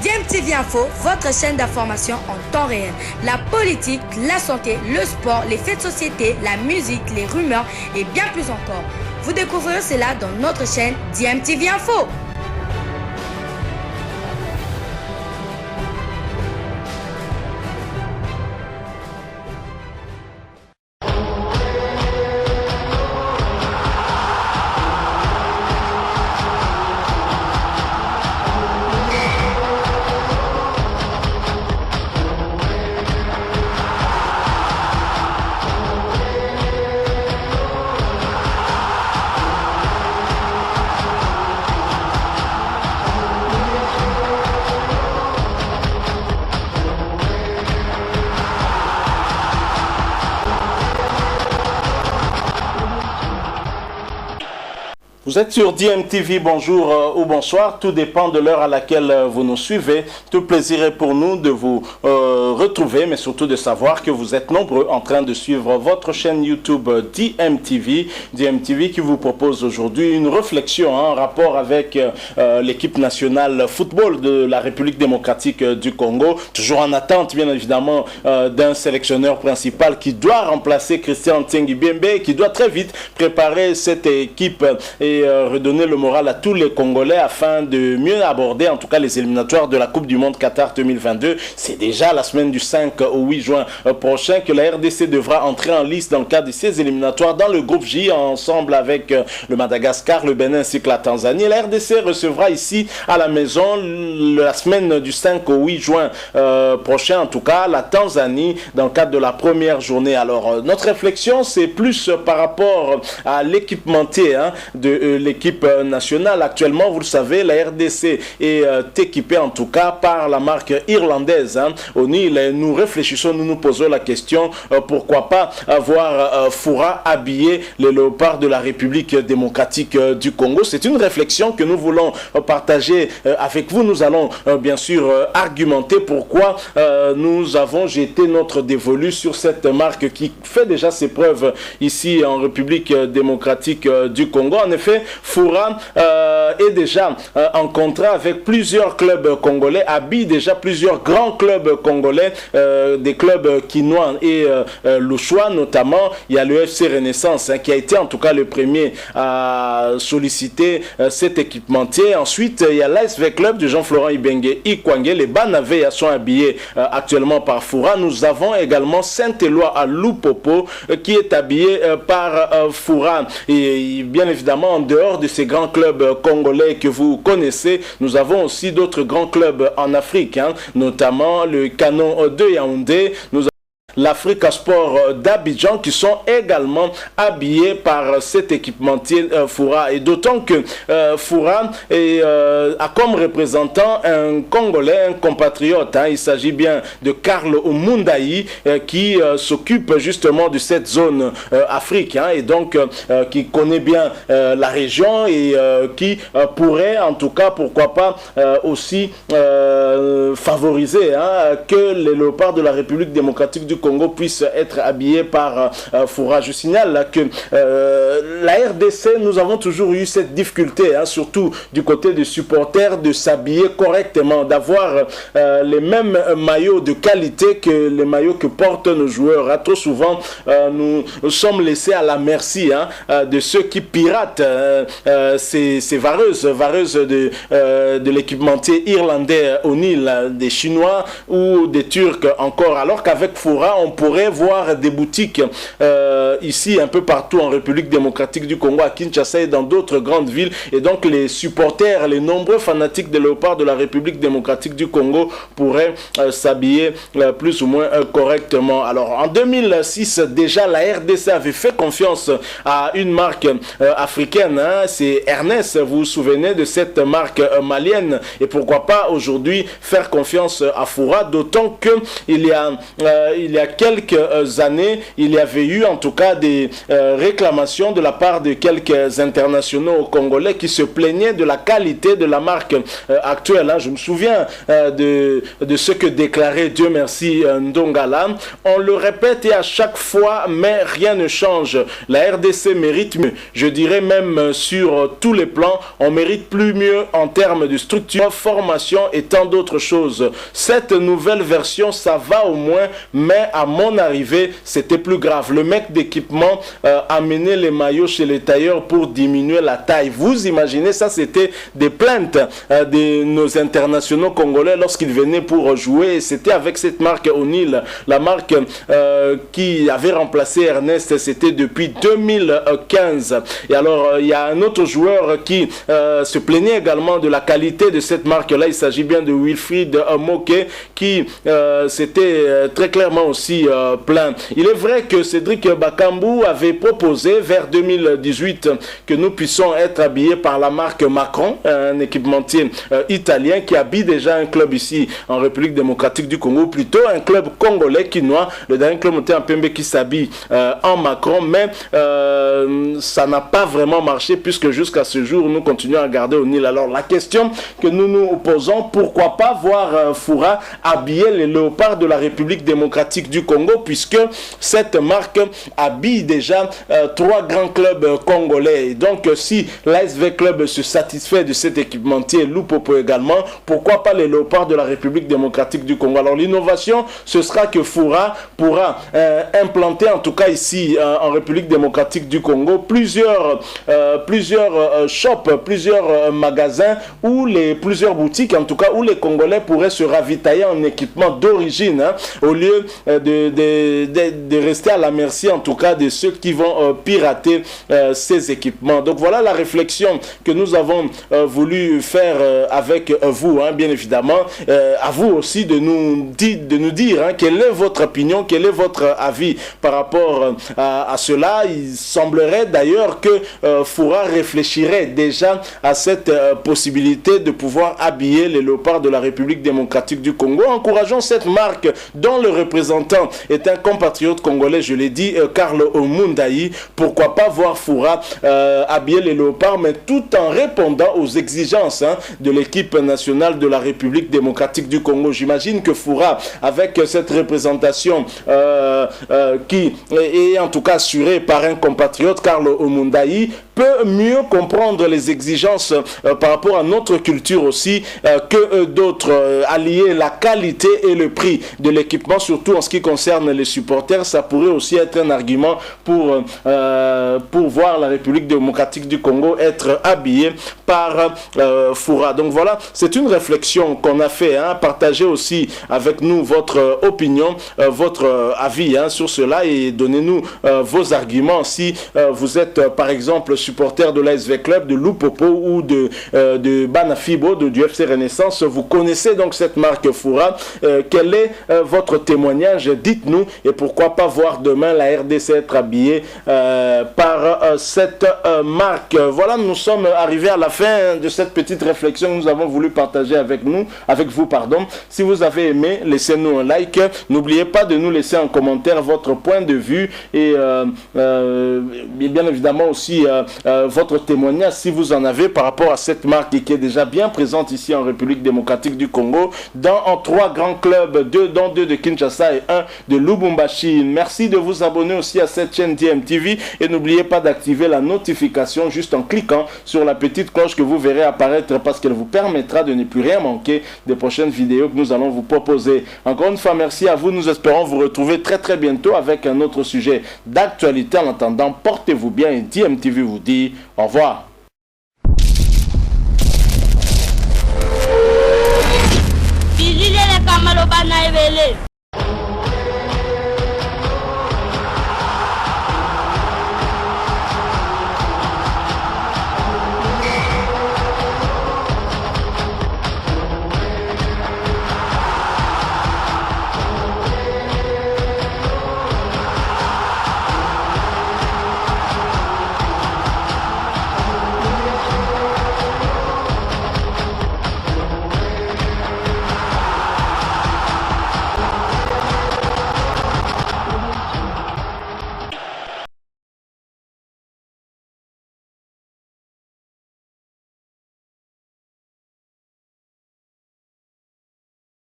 DMTV Info, votre chaîne d'information en temps réel. La politique, la santé, le sport, les faits de société, la musique, les rumeurs et bien plus encore. Vous découvrirez cela dans notre chaîne DMTV Info. Vous êtes sur DMTV, bonjour ou bonsoir, tout dépend de l'heure à laquelle vous nous suivez. Tout plaisir est pour nous de vous retrouver, mais surtout de savoir que vous êtes nombreux en train de suivre votre chaîne YouTube DMTV. DMTV qui vous propose aujourd'hui une réflexion en rapport avec l'équipe nationale football de la République démocratique du Congo. Toujours en attente, bien évidemment, d'un sélectionneur principal qui doit remplacer Christian Ntsengi-Biembe, qui doit très vite préparer cette équipe et redonner le moral à tous les Congolais afin de mieux aborder en tout cas les éliminatoires de la Coupe du Monde Qatar 2022. C'est déjà la semaine du 5 au 8 juin prochain que la RDC devra entrer en lice dans le cadre de ces éliminatoires dans le groupe J ensemble avec le Madagascar, le Bénin ainsi que la Tanzanie. La RDC recevra ici à la maison la semaine du 5 au 8 juin prochain en tout cas la Tanzanie dans le cadre de la première journée. Alors notre réflexion c'est plus par rapport à l'équipementier de l'équipe nationale. Actuellement, vous le savez, la RDC est équipée en tout cas par la marque irlandaise. Au Nil, nous réfléchissons, nous nous posons la question, pourquoi pas avoir Foura habiller les léopards de la République démocratique du Congo. C'est une réflexion que nous voulons partager avec vous. Nous allons bien sûr argumenter pourquoi nous avons jeté notre dévolu sur cette marque qui fait déjà ses preuves ici en République démocratique du Congo. En effet, Foura est déjà en contrat avec plusieurs clubs congolais, habille déjà plusieurs grands clubs congolais, des clubs quinois et louchois notamment. Il y a le FC Renaissance qui a été en tout cas le premier à solliciter cet équipementier. Ensuite, il y a l'ASV Club de Jean-Florent Ibenge Ikwangé. Les Banaveya sont habillés actuellement par Foura. Nous avons également Saint-Éloi à Lupopo qui est habillé par Foura. Et bien évidemment, en dehors de ces grands clubs congolais que vous connaissez, nous avons aussi d'autres grands clubs en Afrique, notamment le Canon de Yaoundé, nous l'Africa Sport d'Abidjan qui sont également habillés par cet équipementier Foura. Et d'autant que Foura a comme représentant un Congolais, un compatriote. Il s'agit bien de Karl Omundaï qui s'occupe justement de cette zone Afrique et donc qui connaît bien la région et qui pourrait en tout cas, pourquoi pas, aussi favoriser que les léopards de la République démocratique du Congo puisse être habillé par Foura. Je signale que la RDC, nous avons toujours eu cette difficulté, surtout du côté des supporters, de s'habiller correctement, d'avoir les mêmes maillots de qualité que les maillots que portent nos joueurs. Trop souvent, nous sommes laissés à la merci de ceux qui piratent ces vareuses de l'équipementier irlandais au Nil, des Chinois ou des Turcs encore, alors qu'avec Foura, on pourrait voir des boutiques ici un peu partout en République démocratique du Congo, à Kinshasa et dans d'autres grandes villes. Et donc les supporters, les nombreux fanatiques des léopards de la République démocratique du Congo pourraient s'habiller plus ou moins correctement. Alors en 2006, déjà la RDC avait fait confiance à une marque africaine, c'est Ernest. Vous vous souvenez de cette marque malienne? Et pourquoi pas aujourd'hui faire confiance à Foura, d'autant que il y a y a quelques années, il y avait eu en tout cas des réclamations de la part de quelques internationaux congolais qui se plaignaient de la qualité de la marque actuelle. Je me souviens de ce que déclarait, Dieu merci, Ndongala. On le répète et à chaque fois, mais rien ne change. La RDC mérite mieux. Je dirais même sur tous les plans, on mérite plus mieux en termes de structure, formation et tant d'autres choses. Cette nouvelle version, ça va au moins, mais à mon arrivée, c'était plus grave. Le mec d'équipement amenait les maillots chez les tailleurs pour diminuer la taille. Vous imaginez, ça c'était des plaintes de nos internationaux congolais lorsqu'ils venaient pour jouer. C'était avec cette marque O'Neill, la marque qui avait remplacé Ernest, c'était depuis 2015. Et alors, il y a un autre joueur qui se plaignait également de la qualité de cette marque-là. Il s'agit bien de Wilfried Moke qui s'était très clairement aussi plaint. Il est vrai que Cédric Bakambu avait proposé vers 2018 que nous puissions être habillés par la marque Macron, un équipementier italien qui habille déjà un club ici en République démocratique du Congo, plutôt un club congolais quinois, le dernier club monté en Pembe qui s'habille en Macron, mais ça n'a pas vraiment marché puisque jusqu'à ce jour nous continuons à garder O'Neill. Alors la question que nous nous posons, pourquoi pas voir Foura habiller les léopards de la République démocratique du Congo, puisque cette marque habille déjà 3 grands clubs congolais. Et donc si l'ASV Club se satisfait de cet équipementier, Lupopo également, pourquoi pas les léopards de la République démocratique du Congo? Alors l'innovation, ce sera que Foura pourra implanter, en tout cas ici en République démocratique du Congo, plusieurs shops, plusieurs magasins ou plusieurs boutiques, en tout cas où les Congolais pourraient se ravitailler en équipement d'origine, au lieu de rester à la merci, en tout cas, de ceux qui vont pirater ces équipements. Donc voilà la réflexion que nous avons voulu faire avec vous, bien évidemment. À vous aussi de nous dire quelle est votre opinion, quel est votre avis par rapport à cela. Il semblerait d'ailleurs que Foura réfléchirait déjà à cette possibilité de pouvoir habiller les léopards de la République démocratique du Congo. Encourageons cette marque dont le représentant est un compatriote congolais, je l'ai dit, Karl Omundayi. Pourquoi pas voir Foura habiller les léopards, mais tout en répondant aux exigences de l'équipe nationale de la République démocratique du Congo. J'imagine que Foura, avec cette représentation qui est en tout cas assurée par un compatriote, Karl Omundayi, peut mieux comprendre les exigences par rapport à notre culture aussi que d'autres. Allier la qualité et le prix de l'équipement, surtout en ce qui concerne les supporters, ça pourrait aussi être un argument pour voir la République démocratique du Congo être habillée par Foura. Donc voilà, c'est une réflexion qu'on a fait. Partagez aussi avec nous votre opinion, votre avis sur cela et donnez-nous vos arguments si vous êtes par exemple supporter de l'ASV Club, de Lupopo ou de Banafibo, du FC Renaissance. Vous connaissez donc cette marque Foura. Quel est votre témoignage? Dites-nous et pourquoi pas voir demain la RDC être habillée par cette marque. Voilà, nous sommes arrivés à la fin de cette petite réflexion que nous avons voulu partager avec vous. Si vous avez aimé, laissez-nous un like. N'oubliez pas de nous laisser en commentaire votre point de vue et bien évidemment aussi votre témoignage si vous en avez par rapport à cette marque qui est déjà bien présente ici en République démocratique du Congo en 3 grands clubs, 2 de Kinshasa et 1 de Lubumbashi. Merci de vous abonner aussi à cette chaîne DMTV et n'oubliez pas d'activer la notification juste en cliquant sur la petite cloche que vous verrez apparaître parce qu'elle vous permettra de ne plus rien manquer des prochaines vidéos que nous allons vous proposer. Encore une fois, merci à vous. Nous espérons vous retrouver très bientôt avec un autre sujet d'actualité. En attendant, portez-vous bien et DMTV vous dit au revoir.